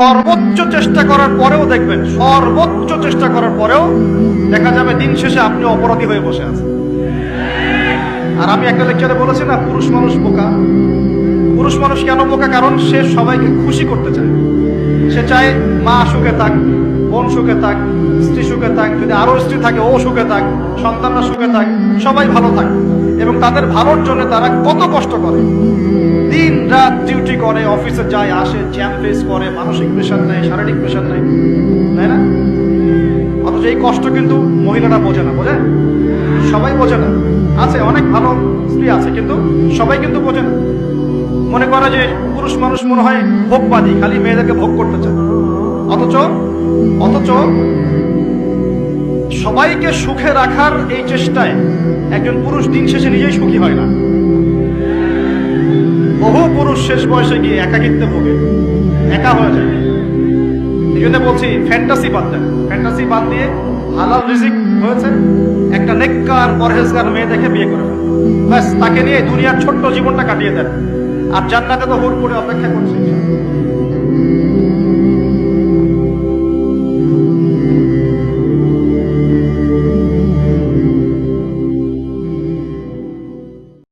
সর্বোচ্চ চেষ্টা করার পরেও দেখবেন, সর্বোচ্চ চেষ্টা করার পরেও দেখা যাবে দিন শেষে আপনি অপরাধী হয়ে বসে আছেন। আর আমি একটা লেকচারে বলেছি না, পুরুষ মানুষ বোকা। পুরুষ মানুষ কেন বোকা? কারণ সে সবাইকে খুশি করতে চায়। সে চায় মা সুখে থাক, বোন সুখে থাক, স্ত্রী সুখে থাক, যদি আরো স্ত্রী থাকে ও সুখে থাক, সন্তানরা সুখে থাক, সবাই ভালো থাক। এবং তাদের ভালোর জন্য তারা কত কষ্ট করে, দিন রাত ডিউটি করে, অফিসে যায় আসে, জ্যাম ফেস করে, মানসিক প্রেশার নেয়, শারীরিক প্রেশার নেয়, তাই না? অথচ এই কষ্ট কিন্তু মহিলারা বোঝে না। বোঝে? সবাই বোঝে না। আছে অনেক ভালো স্ত্রী আছে, কিন্তু সবাই কিন্তু বোঝে না। মনে করে যে পুরুষ মানুষ মনে হয় ভোগবাদী, খালি মেয়েদেরকে ভোগ করতে চায়। অথচ অথচ সবাইকে সুখে রাখার এই চেষ্টায় একজন পুরুষ দিন শেষে নিজেই সুখী হয় না। বহু পুরুষ শেষ বয়সে গিয়ে একাকিত্বে ভোগে, একা হয়ে যায়। এই জন্য বলছি, ফ্যান্টাসি বাদ দেন। ফ্যান্টাসি বাদ দিয়ে হালাল রিজিক হয়েছে, একটা নেককার পরহেজগার মেয়ে দেখে বিয়ে করে ফেলেন। ব্যাস, তাকে নিয়ে দুনিয়ার ছোট্ট জীবনটা কাটিয়ে দেন, আর জান্নাতে তো হুট করে অপেক্ষা করছে।